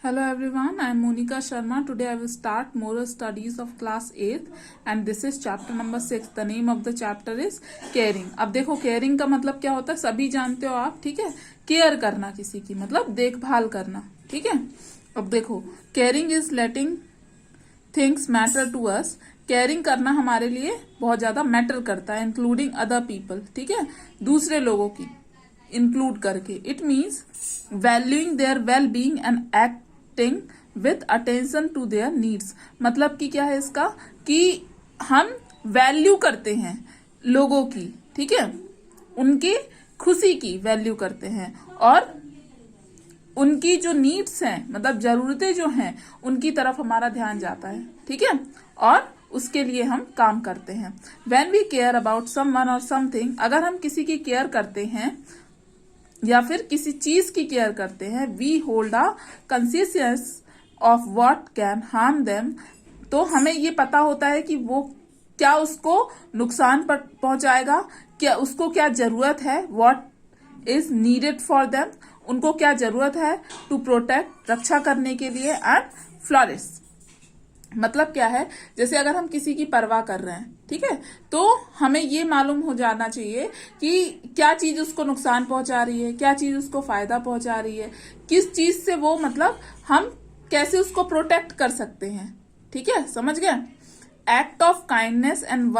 Hello everyone, I am Monica Sharma. Today I will start moral studies of class 8th and this is chapter number 6. The name of the chapter is caring. अब देखो caring का मतलब क्या होता है, सभी जानते हो आप, ठीक है। केयर करना किसी की मतलब देखभाल करना, ठीक है। अब देखो caring is letting things matter to us. Caring करना हमारे लिए बहुत ज्यादा मैटर करता है, इंक्लूडिंग अदर पीपल, ठीक है, दूसरे लोगों की इंक्लूड करके. It means valuing their well being and acting with attention to their needs. मतलब कि क्या है इसका, कि हम वैल्यू करते हैं लोगों की, ठीक है, उनकी खुशी की वैल्यू करते हैं और उनकी जो नीड्स हैं मतलब जरूरतें जो हैं उनकी तरफ हमारा ध्यान जाता है, ठीक है, और उसके लिए हम काम करते हैं. When we care about someone or something, अगर हम किसी की केयर करते हैं या फिर किसी चीज की केयर करते हैं, we hold a consciousness of what can harm them. तो हमें ये पता होता है कि वो क्या उसको नुकसान पहुंचाएगा, क्या उसको क्या जरूरत है, what is needed for them, उनको क्या जरूरत है टू प्रोटेक्ट, रक्षा करने के लिए, एंड फ्लरिश. मतलब क्या है, जैसे अगर हम किसी की परवाह कर रहे हैं, ठीक है, तो हमें ये मालूम हो जाना चाहिए कि क्या चीज उसको नुकसान पहुंचा रही है, क्या चीज उसको फायदा पहुंचा रही है, किस चीज से वो मतलब हम कैसे उसको प्रोटेक्ट कर सकते हैं, ठीक है, समझ गए. Act of kindness and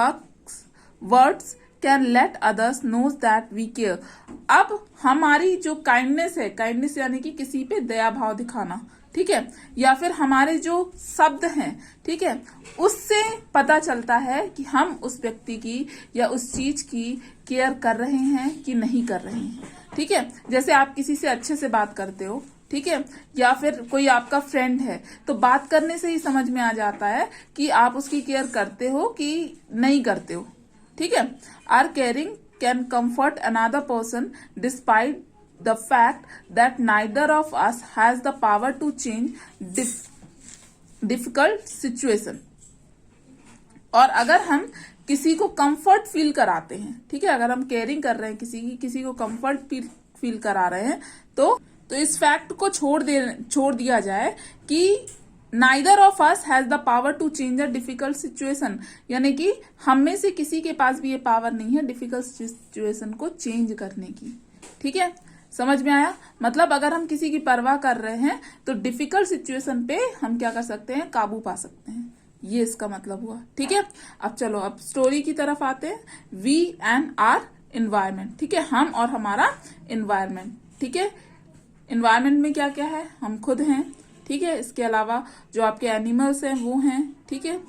words can let others knows that we care. अब हमारी जो काइंडनेस है, काइंडनेस यानी कि किसी पे दया भाव दिखाना, ठीक है, या फिर हमारे जो शब्द हैं, ठीक है, उससे पता चलता है कि हम उस व्यक्ति की या उस चीज की केयर कर रहे हैं कि नहीं कर रहे हैं, ठीक है. जैसे आप किसी से अच्छे से बात करते हो, ठीक है, या फिर कोई आपका फ्रेंड है, तो बात करने से ही समझ में आ जाता है कि आप उसकी केयर करते हो कि नहीं करते हो, ठीक है. Our caring can comfort another person despite the fact that neither of us has the power to change difficult situation. और अगर हम किसी को कंफर्ट फील कराते हैं, ठीक है, अगर हम केयरिंग कर रहे हैं किसी को कंफर्ट फील करा रहे हैं, तो इस फैक्ट को छोड़ दिया जाए कि neither of us has the power to change a difficult situation. यानी कि हम में से किसी के पास भी ये पावर नहीं है डिफिकल्ट सिचुएशन को चेंज करने की, ठीक है, समझ में आया. मतलब अगर हम किसी की परवाह कर रहे हैं तो डिफिकल्ट सिचुएशन पे हम क्या कर सकते हैं, काबू पा सकते हैं, ये इसका मतलब हुआ, ठीक है. अब चलो अब स्टोरी की तरफ आते हैं. वी एंड आर एनवायरमेंट, ठीक है, हम और हमारा एनवायरमेंट, ठीक है. एनवायरमेंट में क्या क्या है, हम खुद हैं, ठीक है, इसके अलावा जो आपके एनिमल्स हैं वो हैं, ठीक है,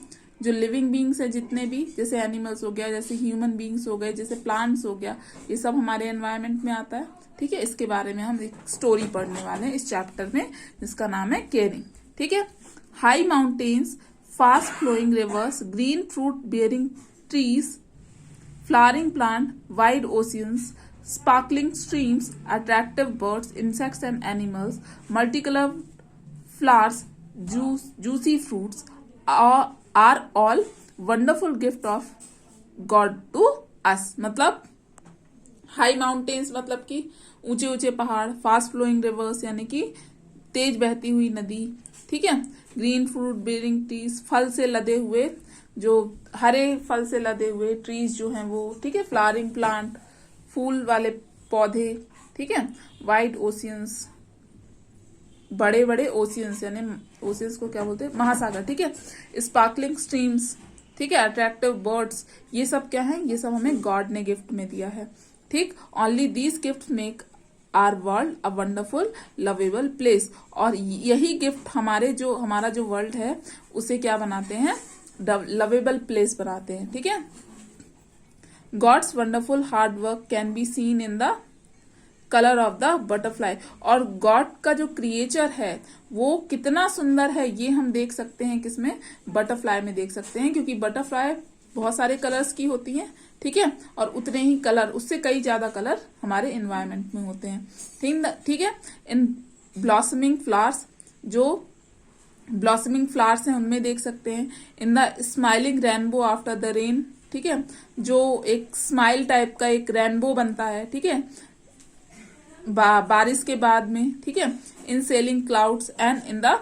जो लिविंग बींग्स है जितने भी, जैसे एनिमल्स हो गया, जैसे ह्यूमन बींग्स हो गए, जैसे प्लांट्स हो गया, ये सब हमारे एनवायरमेंट में आता है, ठीक है. इसके बारे में हम एक स्टोरी पढ़ने वाले हैं इस चैप्टर में जिसका नाम है केयरिंग, ठीक है. High mountains, fast flowing rivers, green fruit bearing trees, flowering plant, wide oceans, sparkling streams, attractive birds, insects and animals, multicolored flowers, juicy fruits are all wonderful gift of God to us. मतलब high mountains मतलब कि ऊंचे ऊंचे पहाड़, fast flowing reverse यानी कि तेज बहती हुई नदी, ठीक है, ग्रीन फ्रूट बेयरिंग ट्रीज, फल से लदे हुए, जो हरे फल से लदे हुए ट्रीज जो हैं वो, ठीक है, फ्लावरिंग प्लांट, फूल वाले पौधे, ठीक है, वाइड ओशियंस, बड़े बड़े ओशियंस यानी ओशियंस को क्या बोलते हैं, महासागर, ठीक है, स्पार्कलिंग स्ट्रीम्स, ठीक है, अट्रैक्टिव बर्ड्स, ये सब क्या है, ये सब हमें गॉड ने गिफ्ट में दिया है, ठीक. Only these gift make our world a wonderful lovable place. और यही गिफ्ट हमारा जो वर्ल्ड है उसे क्या बनाते हैं, लवेबल प्लेस बनाते हैं, ठीक है. God's wonderful hard work can be seen in the color of the butterfly. और गॉड का जो क्रिएचर है वो कितना सुंदर है ये हम देख सकते हैं, किसमें, बटरफ्लाई में देख सकते हैं, क्योंकि बटरफ्लाई बहुत सारे कलर्स की होती हैं, ठीक है, और उतने ही कलर, उससे कई ज्यादा कलर हमारे एनवायरमेंट में होते हैं, ठीक है. इन ब्लॉसमिंग फ्लावर्स, जो ब्लॉसमिंग फ्लावर्स हैं उनमें देख सकते हैं. In the smiling rainbow after the rain, ठीक है, जो एक स्माइल टाइप का एक रेनबो बनता है, ठीक है, बारिश के बाद में, ठीक है. In selling clouds and in the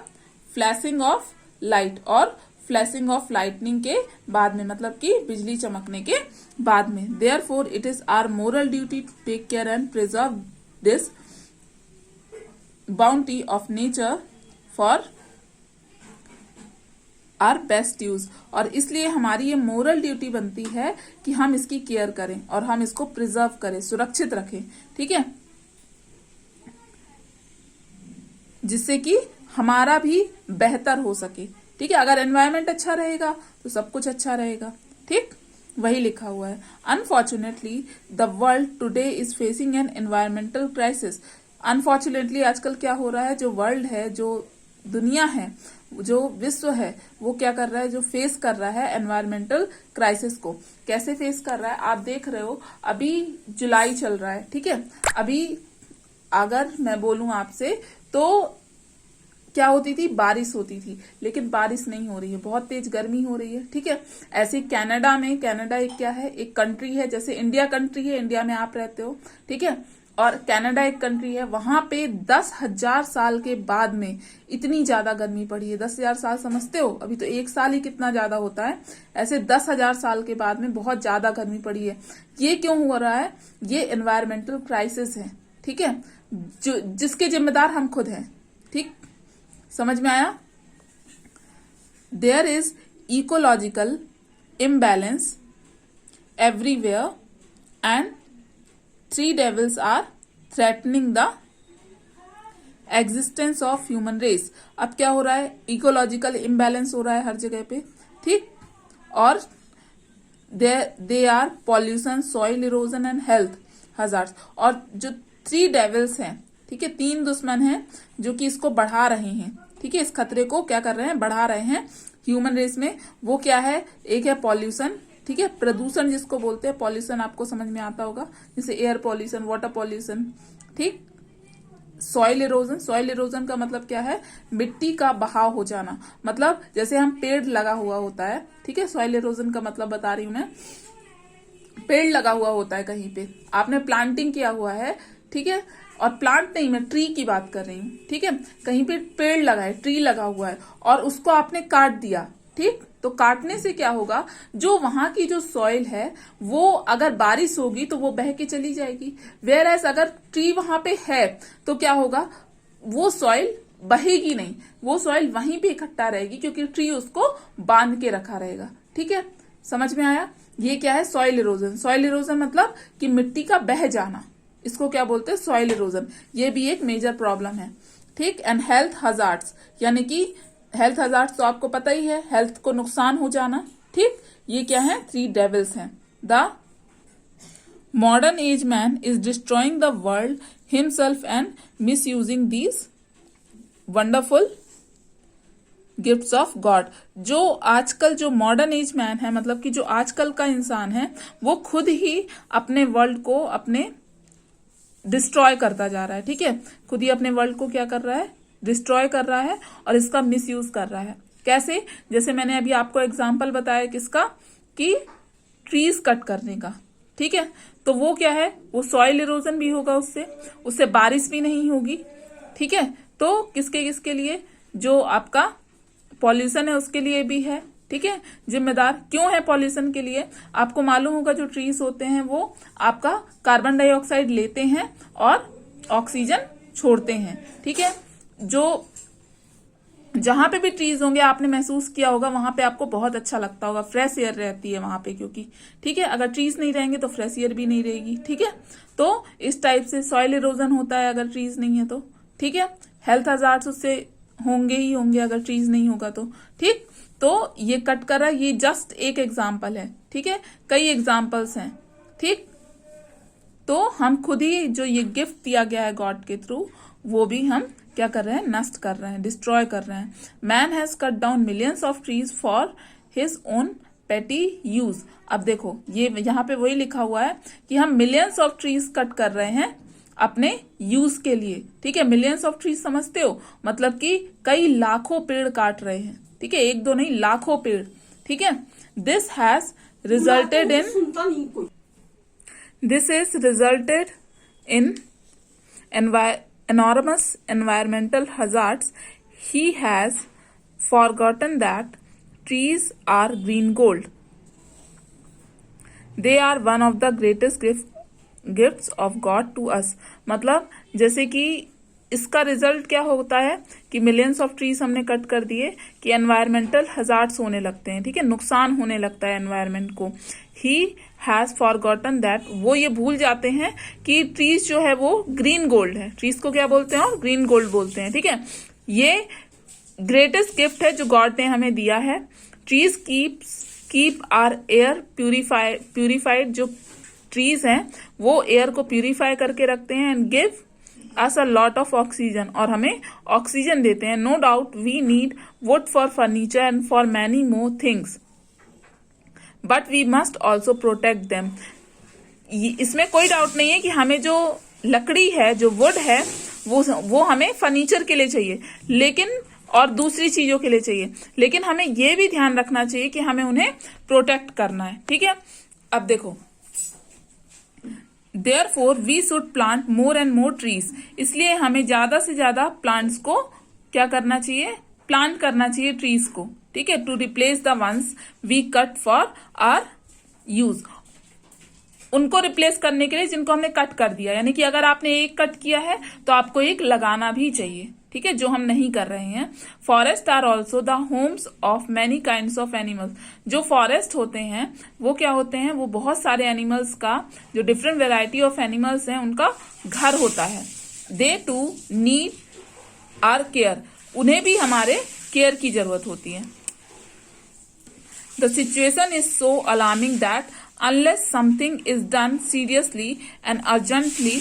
flashing of light, और फ्लैशिंग ऑफ लाइटनिंग के बाद में, मतलब कि बिजली चमकने के बाद में। Therefore it is our moral duty to take care and preserve this bounty of nature for our best use. और इसलिए हमारी ये मोरल ड्यूटी बनती है कि हम इसकी केयर करें और हम इसको प्रिजर्व करें, सुरक्षित रखें, ठीक है, जिससे कि हमारा भी बेहतर हो सके, ठीक है। अगर एनवायरमेंट अच्छा रहेगा तो सब कुछ अच्छा रहेगा, ठीक, वही लिखा हुआ है। Unfortunately the world today is facing an environmental crisis. Unfortunately आजकल क्या हो रहा है, जो वर्ल्ड है, जो दुनिया है, जो विश्व है, वो क्या कर रहा है, जो फेस कर रहा है एनवायरमेंटल क्राइसिस को। कैसे फेस कर रहा है, आप देख रहे हो, अभी जुलाई चल रहा है, ठीक है। अभी अगर मैं बोलूं आपसे तो क्या होती थी, बारिश होती थी, लेकिन बारिश नहीं हो रही है, बहुत तेज गर्मी हो रही है, ठीक है। ऐसे कनाडा में, कनाडा एक क्या है, एक कंट्री है, जैसे इंडिया कंट्री है, इंडिया में आप रहते हो, ठीक है, और कनाडा एक कंट्री है, वहां पे 10,000 साल के बाद में इतनी ज्यादा गर्मी पड़ी है। 10,000 साल समझते हो, अभी तो एक साल ही कितना ज्यादा होता है, ऐसे 10,000 साल के बाद में बहुत ज्यादा गर्मी पड़ी है। ये क्यों हो रहा है, ये एनवायरमेंटल क्राइसिस है, ठीक है, जो जिसके जिम्मेदार हम खुद हैं, ठीक, समझ में आया। There is ecological imbalance everywhere and 3 devils are threatening the existence of human race। अब क्या हो रहा है, इकोलॉजिकल इम्बैलेंस हो रहा है हर जगह पे, ठीक, और they are pollution, soil erosion and health hazards. और जो 3 devils हैं, ठीक है, 3 दुश्मन हैं जो कि इसको बढ़ा रहे हैं, ठीक है, इस खतरे को क्या कर रहे हैं, बढ़ा रहे हैं ह्यूमन रेस में। वो क्या है, एक है पॉल्यूशन, ठीक है, प्रदूषण जिसको बोलते हैं, पॉल्यूशन आपको समझ में आता होगा, जैसे एयर पॉल्यूशन, वाटर पॉल्यूशन, ठीक। सॉइल इरोजन, सॉइल इरोजन का मतलब क्या है, मिट्टी का बहाव हो जाना, मतलब जैसे हम पेड़ लगा हुआ होता है, ठीक है, सॉइल इरोजन का मतलब बता रही हूं मैं, पेड़ लगा हुआ होता है कहीं पे, आपने प्लांटिंग किया हुआ है, ठीक है, और प्लांट नहीं, मैं ट्री की बात कर रही हूँ, ठीक है, कहीं पे पेड़ लगा है, ट्री लगा हुआ है, और उसको आपने काट दिया, ठीक, तो काटने से क्या होगा, जो वहां की जो सॉइल है वो अगर बारिश होगी तो वो बह के चली जाएगी। वेयर एज अगर ट्री वहां पे है तो क्या होगा, वो सॉइल बहेगी नहीं, वो सॉइल वहीं पे इकट्ठा रहेगी, क्योंकि ट्री उसको बांध के रखा रहेगा, ठीक है, समझ में आया। ये क्या है, सॉइल इरोजन। सॉइल इरोजन मतलब कि मिट्टी का बह जाना, इसको क्या बोलते हैं, सॉइल इरोजन। ये भी एक मेजर प्रॉब्लम है, ठीक। एंड हेल्थ हजार्ड्स, यानी कि हेल्थ हजार्ड्स तो आपको पता ही है, हेल्थ को नुकसान हो जाना, ठीक। ये क्या है, 3 devils हैं। The modern age man is destroying the world himself and miss using these wonderful gifts of God. जो आजकल जो मॉडर्न एज मैन है, मतलब कि जो आजकल का इंसान है, वो खुद ही अपने वर्ल्ड को अपने डिस्ट्रॉय करता जा रहा है, ठीक है, खुद ही अपने वर्ल्ड को क्या कर रहा है, डिस्ट्रॉय कर रहा है और इसका मिसयूज कर रहा है। कैसे, जैसे मैंने अभी आपको एग्जांपल बताया किसका, कि ट्रीज कट करने का, ठीक है, तो वो क्या है, वो सॉइल इरोजन भी होगा, उससे बारिश भी नहीं होगी, ठीक है। तो किसके किसके लिए, जो आपका पॉल्यूशन है उसके लिए भी है, ठीक है, जिम्मेदार। क्यों है पॉल्यूशन के लिए, आपको मालूम होगा, जो ट्रीज होते हैं वो आपका कार्बन डाइऑक्साइड लेते हैं और ऑक्सीजन छोड़ते हैं, ठीक है। जो जहां पे भी ट्रीज होंगे, आपने महसूस किया होगा, वहां पे आपको बहुत अच्छा लगता होगा, फ्रेश एयर रहती है वहां पे, क्योंकि, ठीक है, अगर ट्रीज नहीं रहेंगे तो फ्रेश एयर भी नहीं रहेगी, ठीक है। तो इस टाइप से सॉइल इरोजन होता है अगर ट्रीज नहीं है तो, ठीक है। हेल्थ हजार्ड्स उससे होंगे ही होंगे अगर ट्रीज नहीं होगा तो, ठीक। तो ये कट कर रहा है, ये जस्ट एक एग्जाम्पल है, ठीक है, कई एग्जाम्पल्स हैं, ठीक। तो हम खुद ही जो ये गिफ्ट दिया गया है गॉड के थ्रू, वो भी हम क्या कर रहे हैं, नष्ट कर रहे हैं, डिस्ट्रॉय कर रहे हैं। Man has cut down millions of trees for his own पेटी यूज। अब देखो, ये यहाँ पे वही लिखा हुआ है कि हम मिलियंस ऑफ ट्रीज कट कर रहे हैं अपने यूज के लिए, ठीक है। मिलियंस ऑफ ट्रीज समझते हो, मतलब कि कई लाखों पेड़ काट रहे हैं, ठीक है, एक दो नहीं, लाखों पेड़, ठीक है। This has resulted in enormous environmental hazards, he has forgotten that trees are green gold. They are one of the greatest gifts of God to us. मतलब जैसे कि इसका रिजल्ट क्या होता है कि मिलियंस ऑफ ट्रीज हमने कट कर दिए कि एनवायरमेंटल हजार्ड्स होने लगते हैं, ठीक है, नुकसान होने लगता है एनवायरमेंट को. ही हैज फॉरगॉटन दैट, वो ये भूल जाते हैं कि ट्रीज जो है वो ग्रीन गोल्ड है. ट्रीज को क्या बोलते हैं? और ग्रीन गोल्ड बोलते हैं, ठीक है. ये ग्रेटेस्ट गिफ्ट है जो गॉड ने हमें दिया है. Trees keep our air purified. जो ट्रीज हैं वो एयर को प्यूरिफाई करके रखते हैं and give us a lot of oxygen, और हमें ऑक्सीजन देते हैं. No doubt we need wood for furniture and for many more things, but we must also protect them. इसमें कोई डाउट नहीं है कि हमें जो लकड़ी है, जो वुड है, वो हमें फर्नीचर के लिए चाहिए, लेकिन और दूसरी चीजों के लिए चाहिए, लेकिन हमें ये भी ध्यान रखना चाहिए कि हमें उन्हें प्रोटेक्ट करना है, ठीक है. अब देखो, Therefore we should plant more and more trees. इसलिए हमें ज्यादा से ज्यादा प्लांट्स को क्या करना चाहिए? प्लांट करना चाहिए ट्रीज को, ठीक है. To replace the ones we cut for our use. उनको रिप्लेस करने के लिए जिनको हमने कट कर दिया, यानी कि अगर आपने एक कट किया है तो आपको एक लगाना भी चाहिए, ठीक है, जो हम नहीं कर रहे हैं. Forest are also the homes of many kinds of animals. जो फॉरेस्ट होते हैं वो क्या होते हैं? वो बहुत सारे एनिमल्स का, जो डिफरेंट वेराइटी ऑफ एनिमल्स हैं, उनका घर होता है. दे टू नीड आर केयर. उन्हें भी हमारे केयर की जरूरत होती है. The situation is so alarming that unless something is done seriously and urgently,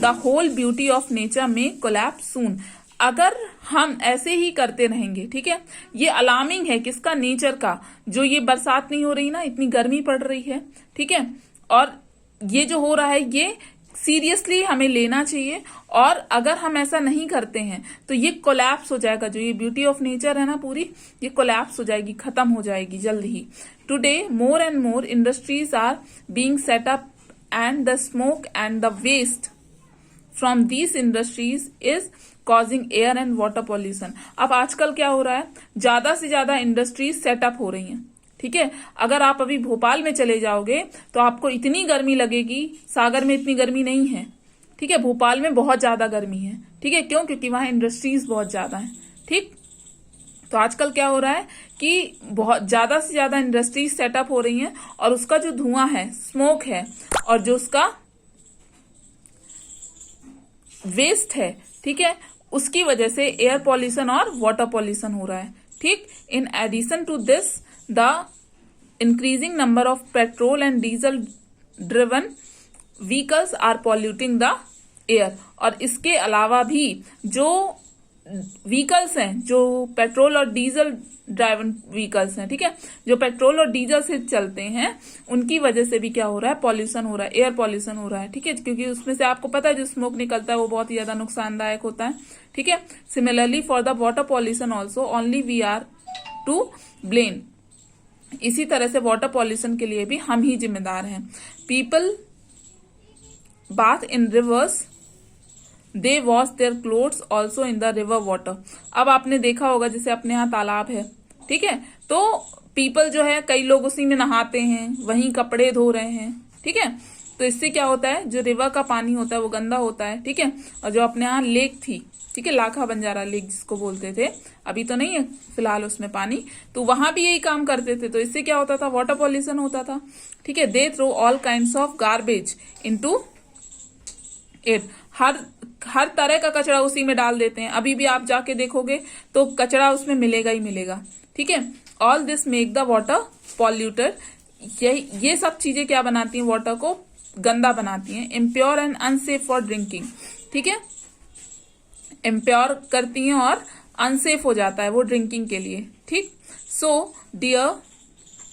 the whole beauty of nature may collapse soon. अगर हम ऐसे ही करते रहेंगे, ठीक है, ये अलार्मिंग है किसका? नेचर का. जो ये बरसात नहीं हो रही ना, इतनी गर्मी पड़ रही है, ठीक है, और ये जो हो रहा है ये सीरियसली हमें लेना चाहिए. और अगर हम ऐसा नहीं करते हैं तो ये कोलैप्स हो जाएगा. जो ये ब्यूटी ऑफ नेचर है ना पूरी, ये कोलैप्स हो जाएगी, खत्म हो जाएगी जल्द ही. Today more and more industries are being set up and the smoke and the waste from these industries is causing air and water pollution. अब आजकल क्या हो रहा है? ज्यादा से ज्यादा इंडस्ट्रीज सेटअप हो रही हैं, ठीक है. अगर आप अभी भोपाल में चले जाओगे तो आपको इतनी गर्मी लगेगी, सागर में इतनी गर्मी नहीं है, ठीक है, भोपाल में बहुत ज्यादा गर्मी है, ठीक है. क्यों? क्योंकि वहां इंडस्ट्रीज बहुत ज्यादा हैं, ठीक. तो आजकल क्या हो रहा है कि बहुत ज्यादा से ज्यादा इंडस्ट्रीज सेटअप हो रही हैं, और उसका जो धुआं है, स्मोक है, और जो उसका वेस्ट है, ठीक है, उसकी वजह से एयर पॉल्यूशन और वाटर पॉल्यूशन हो रहा है, ठीक. In addition to this, the increasing number of petrol and diesel driven vehicles are polluting the air. और इसके अलावा भी जो व्हीकल्स हैं, जो पेट्रोल और डीजल ड्राइवन व्हीकल्स हैं, ठीक है, जो पेट्रोल और डीजल से चलते हैं, उनकी वजह से भी क्या हो रहा है? पॉल्यूशन हो रहा है, एयर पॉल्यूशन हो रहा है, ठीक है. क्योंकि उसमें से आपको पता है जो स्मोक निकलता है वो बहुत ही ज्यादा नुकसानदायक होता है, ठीक है. Similarly for the water pollution also only we are to blame. इसी तरह से वाटर पॉल्यूशन के लिए भी हम ही जिम्मेदार हैं. People bath in reverse, they wash their clothes also in the river water. अब आपने देखा होगा जैसे अपने यहाँ तालाब है, ठीक है, तो पीपल जो है, कई लोग उसी में नहाते हैं, वहीं कपड़े धो रहे हैं, ठीक है. तो इससे क्या होता है? जो रिवर का पानी होता है वो गंदा होता है, ठीक है. और जो अपने यहाँ लेक थी, ठीक है, लाखा बंजारा लेक जिसको बोलते थे, अभी तो नहीं है फिलहाल उसमें पानी, तो वहां भी यही काम करते थे. तो इससे क्या होता था? वाटर पॉल्यूशन होता था, ठीक है. They throw all kinds of garbage into it. हर तरह का कचरा उसी में डाल देते हैं. अभी भी आप जाके देखोगे तो कचरा उसमें मिलेगा ही मिलेगा, ठीक है. All this make the water polluted. ये सब चीजें क्या बनाती हैं? वाटर को गंदा बनाती हैं. Impure and unsafe for drinking, ठीक है, इम्प्योर करती हैं और अनसेफ हो जाता है वो ड्रिंकिंग के लिए, ठीक. So dear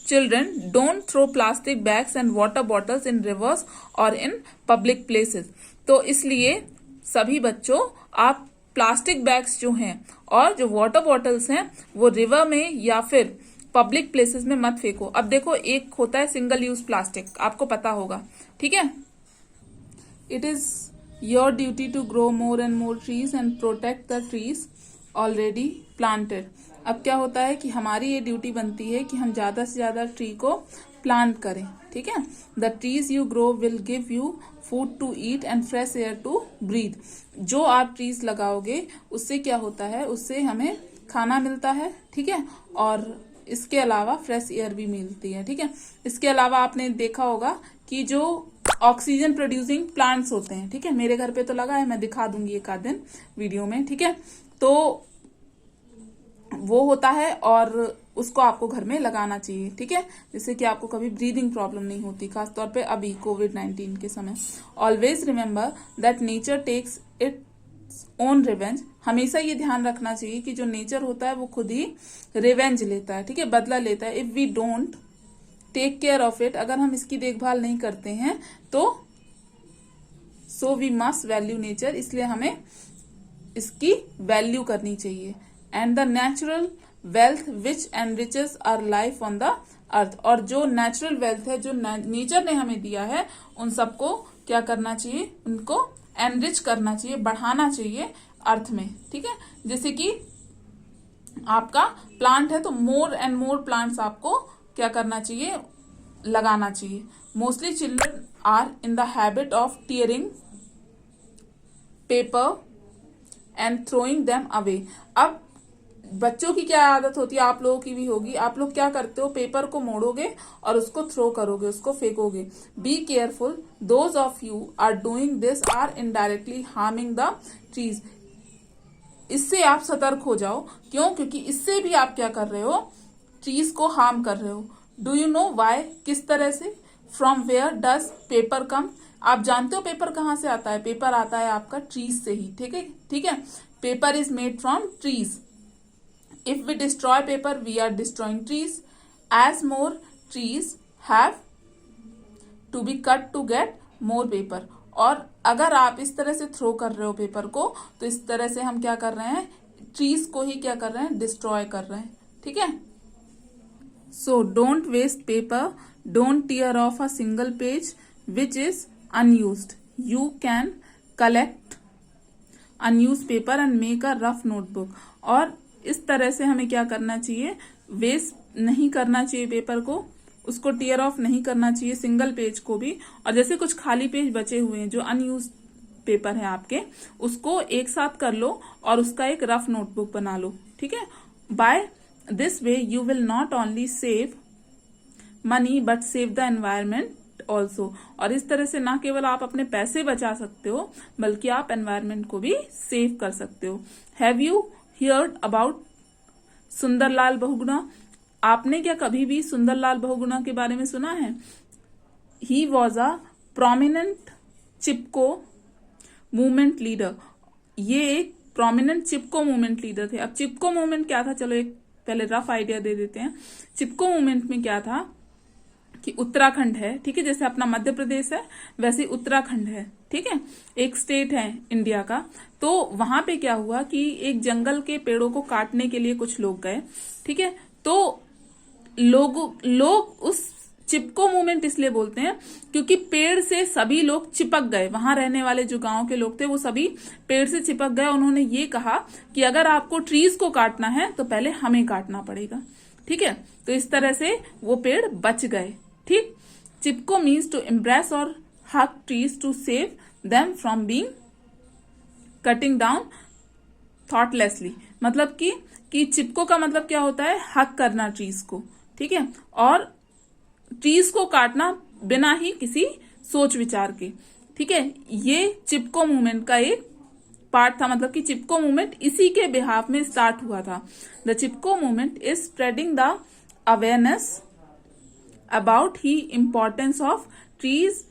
children, don't throw plastic bags and water bottles in rivers और इन पब्लिक प्लेसेस. तो इसलिए सभी बच्चों, आप प्लास्टिक बैग्स जो हैं और जो वाटर बॉटल्स हैं वो रिवर में या फिर पब्लिक प्लेसेस में मत फेंको. अब देखो, एक होता है सिंगल यूज प्लास्टिक, आपको पता होगा, ठीक है. It is your duty to grow more and more trees and protect the trees already planted. अब क्या होता है कि हमारी ये ड्यूटी बनती है कि हम ज्यादा से ज्यादा ट्री को प्लांट करें, ठीक है। The trees you grow will give you food to eat and fresh air to breathe. जो आप ट्रीज लगाओगे उससे क्या होता है, उससे हमें खाना मिलता है, ठीक है, और इसके अलावा फ्रेश एयर भी मिलती है, ठीक है। इसके अलावा आपने देखा होगा कि जो ऑक्सीजन प्रोड्यूसिंग प्लांट्स होते हैं, ठीक है, मेरे घर पे तो लगा है, मैं दिखा दूंगी एक आध दिन वीडियो में, ठीक है। तो वो होता है और उसको आपको घर में लगाना चाहिए, ठीक है, जिससे कि आपको कभी ब्रीदिंग प्रॉब्लम नहीं होती, खासतौर पे अभी कोविड-19 के समय। Always remember that nature takes its own revenge. हमेशा ये ध्यान रखना चाहिए कि जो नेचर होता है वो खुद ही रिवेंज लेता है, ठीक है, बदला लेता है। If we don't take care of it, अगर हम इसकी देखभाल नहीं करते हैं तो so we must value nature, इसलिए हमें इसकी वैल्यू करनी चाहिए। And the natural wealth which enriches our life on the earth, और जो नेचुरल वेल्थ है जो नेचर ने हमें दिया है उन सबको क्या करना चाहिए, उनको एनरिच करना चाहिए, बढ़ाना चाहिए अर्थ में, ठीक है। जैसे कि आपका प्लांट है तो मोर एंड मोर प्लांट्स आपको क्या करना चाहिए, लगाना चाहिए। Mostly children are in the habit of tearing paper and throwing them away. अब बच्चों की क्या आदत होती है, आप लोगों की भी होगी, आप लोग क्या करते हो, पेपर को मोड़ोगे और उसको थ्रो करोगे, उसको फेंकोगे। Be careful, those of you are doing this are indirectly harming the trees. इससे आप सतर्क हो जाओ, क्यों, क्योंकि इससे भी आप क्या कर रहे हो, ट्रीज को हार्म कर रहे हो। डू यू नो वाई, किस तरह से। फ्रॉम वेयर डज पेपर कम, आप जानते हो पेपर कहाँ से आता है, पेपर आता है आपका ट्रीज से ही, ठीक है, ठीक है। Paper is made from trees. If we destroy paper, we are destroying trees. As more trees have to be cut to get more paper. और अगर आप इस तरह से थ्रो कर रहे हो पेपर को, तो इस तरह से हम क्या कर रहे हैं, ट्रीज को ही क्या कर रहे हैं, डिस्ट्रॉय कर रहे हैं, ठीक है। So don't waste paper, don't tear off a single page which is unused. You can collect unused paper and make a rough notebook. और इस तरह से हमें क्या करना चाहिए, वेस्ट नहीं करना चाहिए पेपर को, उसको टीयर ऑफ नहीं करना चाहिए, सिंगल पेज को भी। और जैसे कुछ खाली पेज बचे हुए हैं जो अनयूज पेपर है आपके, उसको एक साथ कर लो और उसका एक रफ नोटबुक बना लो, ठीक है। By this way you will not only save money but save the environment also. और इस तरह से ना केवल आप अपने पैसे बचा सकते हो, बल्कि आप एनवायरमेंट को भी सेव कर सकते हो। Have you heard about Sundarlal Bahuguna, आपने क्या कभी भी सुंदरलाल बहुगुणा के बारे में सुना है। He was a prominent Chipko movement leader. ये एक प्रोमिनेंट चिपको मूवमेंट लीडर थे। अब चिपको मूवमेंट क्या था, चलो एक पहले रफ आइडिया दे देते हैं। चिपको मूवमेंट में क्या था कि उत्तराखंड है, ठीक है, जैसे अपना मध्य प्रदेश है वैसे उत्तराखंड है, ठीक है, एक स्टेट है इंडिया का। तो वहां पे क्या हुआ कि एक जंगल के पेड़ों को काटने के लिए कुछ लोग गए, ठीक है। तो लोग उस चिपको मूवमेंट इसलिए बोलते हैं क्योंकि पेड़ से सभी लोग चिपक गए, वहां रहने वाले जो गांव के लोग थे वो सभी पेड़ से चिपक गए। उन्होंने ये कहा कि अगर आपको ट्रीज को काटना है तो पहले हमें काटना पड़ेगा, ठीक है। तो इस तरह से वो पेड़ बच गए, ठीक। चिपको मीन्स टू एम्ब्रेस और hug trees to save them from being cutting down thoughtlessly. मतलब कि चिपको का मतलब क्या होता है, हक करना ट्रीज को, ठीक है, और ट्रीज को काटना बिना ही किसी सोच विचार के, ठीक है। ये चिपको मूवमेंट का एक पार्ट था, मतलब कि चिपको मूवमेंट इसी के बिहाफ में स्टार्ट हुआ था। The Chipko movement is spreading the awareness about the importance of trees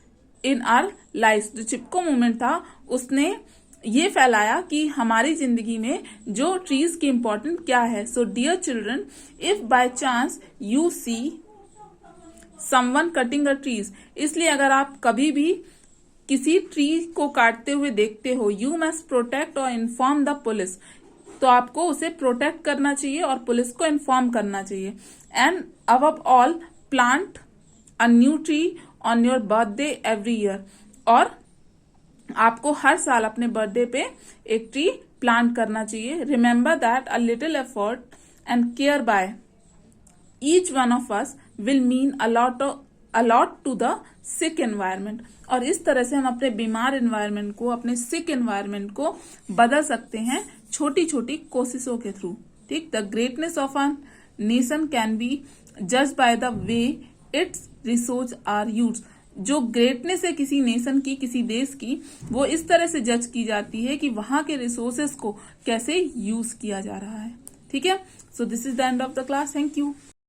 in our life. जो चिपको मूवमेंट था उसने ये फैलाया कि हमारी जिंदगी में जो ट्रीज की इम्पोर्टेंट क्या है। So dear children, if by chance you see someone cutting a trees, इसलिए अगर आप कभी भी किसी ट्री को काटते हुए देखते हो, यू मस्ट प्रोटेक्ट और इन्फॉर्म द पुलिस, तो आपको उसे प्रोटेक्ट करना चाहिए और पुलिस को इन्फॉर्म करना चाहिए। And above all plant a new tree on your birthday every year, और आपको हर साल अपने बर्थडे पे एक ट्री प्लांट करना चाहिए। Remember that a little effort and care by each one of us will mean a lot to the sick environment. और इस तरह से हम अपने बीमार एनवायरमेंट को, अपने सिक एनवायरमेंट को बदल सकते हैं छोटी छोटी कोशिशों के थ्रू। ठीक, the greatness of a nation can be जज by the way its resource are used. जो ग्रेटनेस है किसी नेशन की, किसी देश की, वो इस तरह से जज की जाती है कि वहां के रिसोर्सेस को कैसे यूज किया जा रहा है। ठीक है, so this is the end of the class. Thank you.